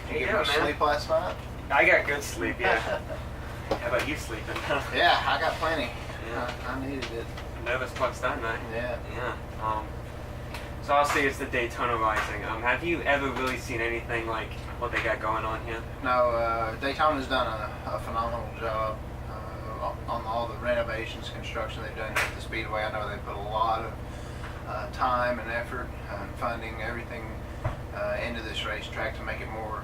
Did you get much sleep last night? I got good sleep, yeah. How about you sleeping? Yeah, I got plenty. Yeah. I needed it. Nervous plus that night. Yeah. Yeah. So I'll say it's the Daytona Rising. Have you ever really seen anything like what they got going on here? No, Daytona's done a phenomenal job on all the renovations, construction they've done at the Speedway. I know they put a lot of time and effort and funding, everything into this racetrack to make it more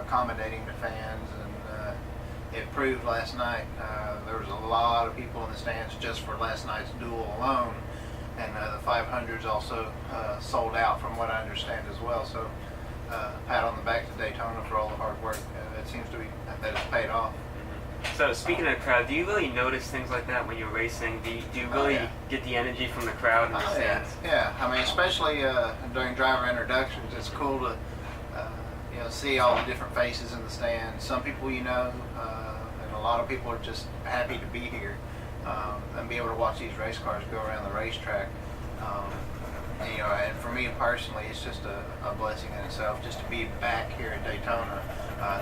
accommodating to fans, and it proved last night. There was a lot of people in the stands just for last night's duel alone, and the 500s also sold out from what I understand as well. So pat on the back to Daytona for all the hard work. It seems to be that it's paid off. So speaking of the crowd, do you really notice things like that when you're racing? Do you really get the energy from the crowd in the stands? Yeah. I mean, especially during driver introductions, it's cool to see all the different faces in the stands. Some people and a lot of people are just happy to be here and be able to watch these race cars go around the racetrack. And for me personally, it's just a blessing in itself just to be back here at Daytona.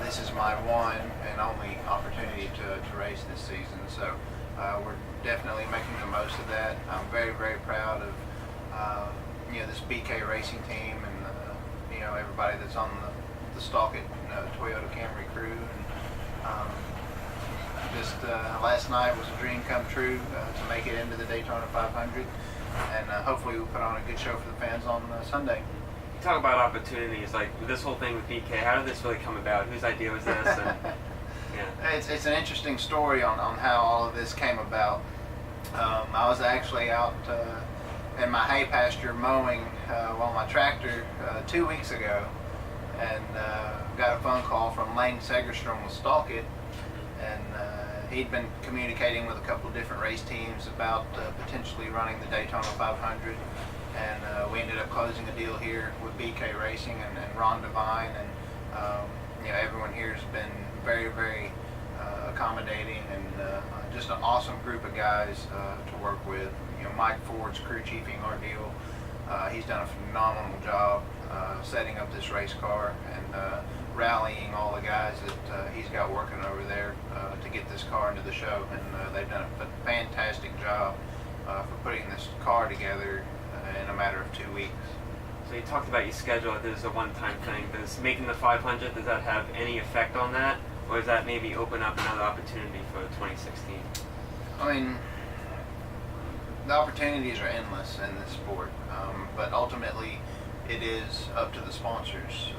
This is my one and only opportunity to race this season, so we're definitely making the most of that. I'm very, very proud of this BK racing team and everybody that's on the Stalkit Toyota Camry crew. And last night was a dream come true to make it into the Daytona 500, and hopefully we'll put on a good show for the fans on Sunday. You talk about opportunities, like this whole thing with BK. How did this really come about? Whose idea was this? And, yeah. It's an interesting story on how all of this came about. I was actually out in my hay pasture mowing while my tractor 2 weeks ago, and got a phone call from Lane Segerstrom with Stalkit, and he'd been communicating with a couple of different race teams about potentially running the Daytona 500, and we ended up closing a deal here with BK Racing and Ron Devine, and everyone here has been very, very accommodating, and just an awesome group of guys to work with. Mike Ford's crew chiefing our deal. He's done a phenomenal job setting up this race car and rallying all the guys that he's got working over there to get this car into the show, and they've done a fantastic job for putting this car together in a matter of 2 weeks. So you talked about your schedule. This is a one-time thing. Does making the 500, does that have any effect on that, or does that maybe open up another opportunity for 2016? I mean, the opportunities are endless in this sport, but ultimately it is up to the sponsors'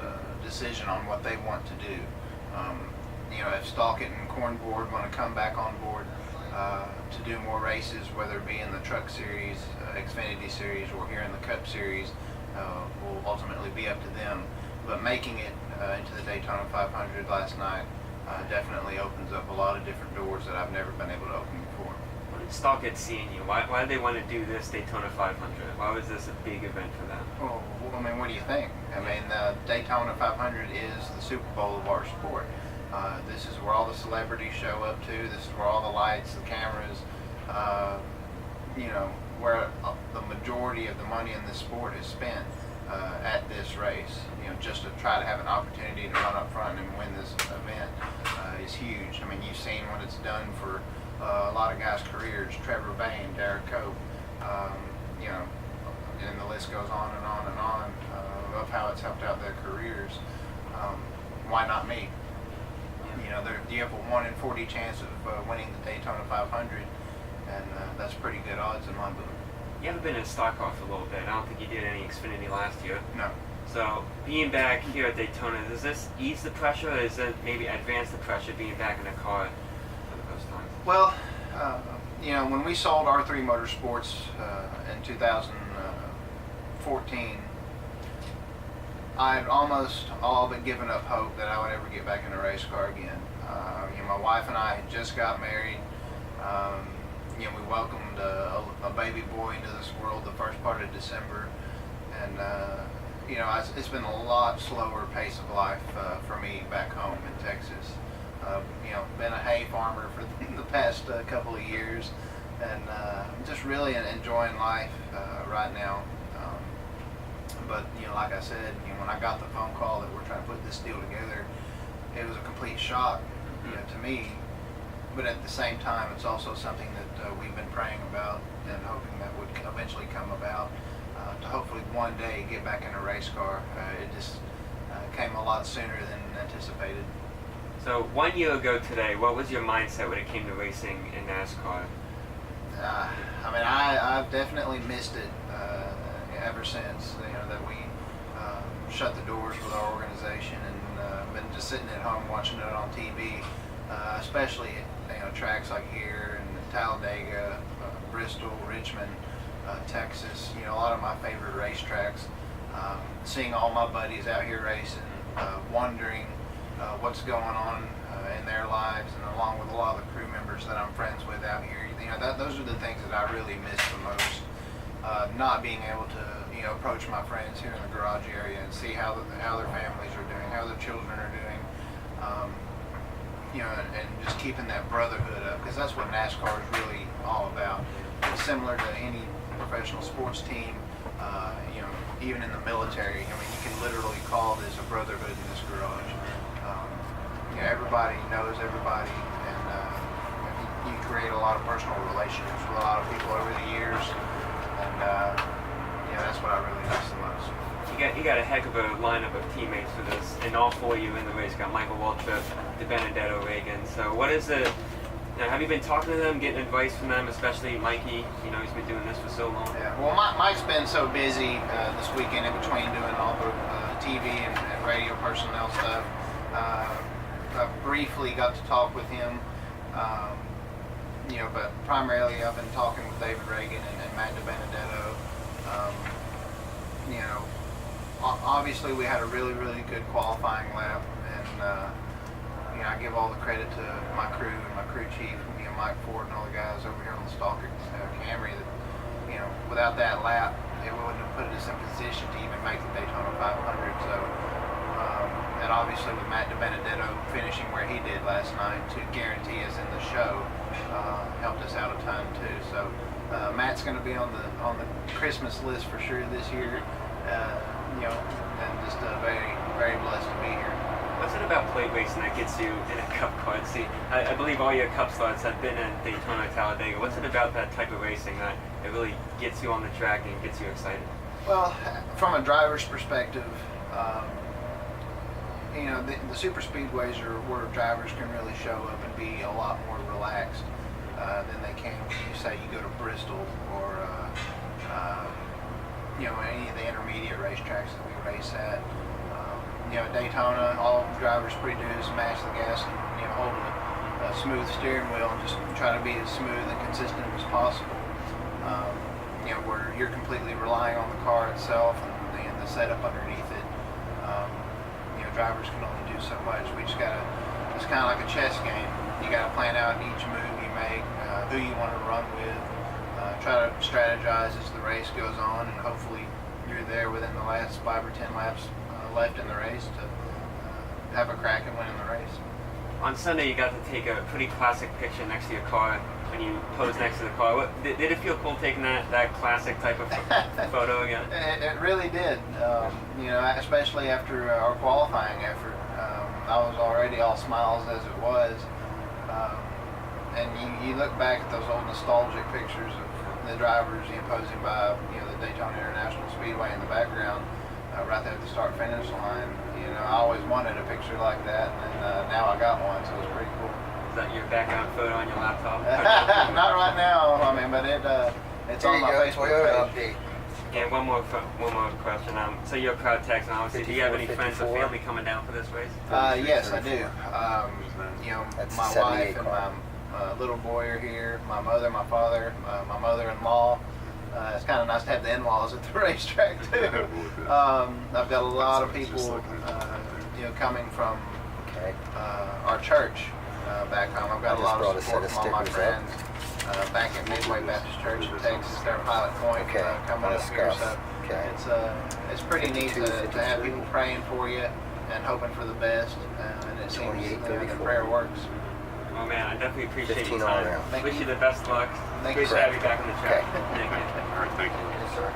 decision on what they want to do. If Stalkit and Corn Board want to come back on board to do more races, whether it be in the Truck Series, Xfinity Series, or here in the Cup Series, will ultimately be up to them. But making it into the Daytona 500 last night definitely opens up a lot of different doors that I've never been able to open before. Stalkit seeing you, why did they want to do this Daytona 500? Why was this a big event for them? Well, I mean, what do you think? I mean, the Daytona 500 is the Super Bowl of our sport. This is where all the celebrities show up to. This is where all the lights, the cameras, where the majority of the money in this sport is spent at this race. Just to try to have an opportunity to run up front and win this event is huge. I mean, you've seen what it's done for a lot of guys' careers, Trevor Bayne, Derek Cope, and the list goes on and on and on of how it's helped out their careers. Why not me? You have a 1 in 40 chance of winning the Daytona 500, and that's pretty good odds in my book. You haven't been in stock car for a little bit. I don't think you did any Xfinity last year. No. So being back here at Daytona, does this ease the pressure, or does it maybe advance the pressure being back in the car for the first time? Well, when we sold R3 Motorsports in 2014, I'd almost all but given up hope that I would ever get back in a race car again. My wife and I had just got married. We welcomed a baby boy into this world the first part of December, and it's been a lot slower pace of life for me back home in Texas. Been a hay farmer for the past couple of years, and just really enjoying life right now. But like I said, when I got the phone call that we're trying to put this deal together, it was a complete shock, to me. But at the same time, it's also something that we've been praying about and hoping that would eventually come about, to hopefully one day get back in a race car. It just came a lot sooner than anticipated. So 1 year ago today, what was your mindset when it came to racing in NASCAR? I've definitely missed it ever since that we shut the doors with our organization, and been just sitting at home watching it on TV, especially tracks like here in Talladega, Bristol, Richmond, Texas. A lot of my favorite racetracks. Seeing all my buddies out here racing, wondering what's going on in their lives, and along with a lot of the crew members that I'm friends with out here. Those are the things that I really miss the most. Not being able to approach my friends here in the garage area and see how their families are doing, how their children are doing, and just keeping that brotherhood up, because that's what NASCAR is really all about. It's similar to any professional sports team, even in the military. You can literally call this a brotherhood in this garage. Everybody knows everybody, and you create a lot of personal relationships with a lot of people over the years, and that's what I really miss the most. You got a heck of a lineup of teammates for this, and all four of you in the race. Got Michael Waltrip, DiBenedetto, Reagan. So what is it? Have you been talking to them, getting advice from them, especially Mikey? He's been doing this for so long. Yeah. Well, Mike's been so busy this weekend in between doing all the TV and radio personnel stuff. I briefly got to talk with him, but primarily I've been talking with David Reagan and Matt DiBenedetto. Obviously we had a really, really good qualifying lap, and I give all the credit to my crew and my crew chief, Mike Ford and all the guys over here on the Stalker Camry. That without that lap, it wouldn't have put us in position to even make the Daytona 500. So, and obviously with Matt DiBenedetto finishing where he did last night to guarantee us in the show, helped us out a ton too. So Matt's going to be on the Christmas list for sure this year. And just very, very blessed to be here. What's it about plate racing that gets you in a Cup car? See, I believe all your Cup starts have been in Daytona, Talladega. What's it about that type of racing that it really gets you on the track and gets you excited? Well, from a driver's perspective, the super speedways are where drivers can really show up and be a lot more relaxed than they can when you say you go to Bristol or any of the intermediate racetracks that we race at. Daytona, all drivers pretty do is mash the gas and hold a smooth steering wheel and just try to be as smooth and consistent as possible. Where you're completely relying on the car itself and the setup underneath it. Drivers can only do so much. It's kind of like a chess game. You got to plan out each move you make, who you want to run with, try to strategize as the race goes on, and hopefully you're there within the last 5 or 10 laps left in the race to have a crack at winning the race. On Sunday, you got to take a pretty classic picture next to your car when you posed next to the car. Did it feel cool taking that classic type of photo again? It really did. Especially after our qualifying effort. I was already all smiles as it was. And you look back at those old nostalgic pictures of the drivers posing by the Daytona International Speedway in the background, right there at the start-finish line. I always wanted a picture like that, and now I got one, so it was pretty cool. Is that your background photo on your laptop? Not right now, but it's on my Facebook page. And one more question. So you're crowd texting, obviously. Do you have any friends or family coming down for this race? Yes, I do. My wife and my little boy are here. My mother, my father, my mother-in-law. It's kind of nice to have the in-laws at the racetrack too. I've got a lot of people, coming from our church back home. I've got a lot of support from all my friends back at Midway Baptist Church in Texas. They're Pilot Point coming up here. So it's pretty neat to have people praying for you and hoping for the best. And it seems the prayer works. Oh man, I definitely appreciate your time. Wish you the best luck. Thank Great you. to have you back on the track. Thank you. All right, thank you. Yes, sir.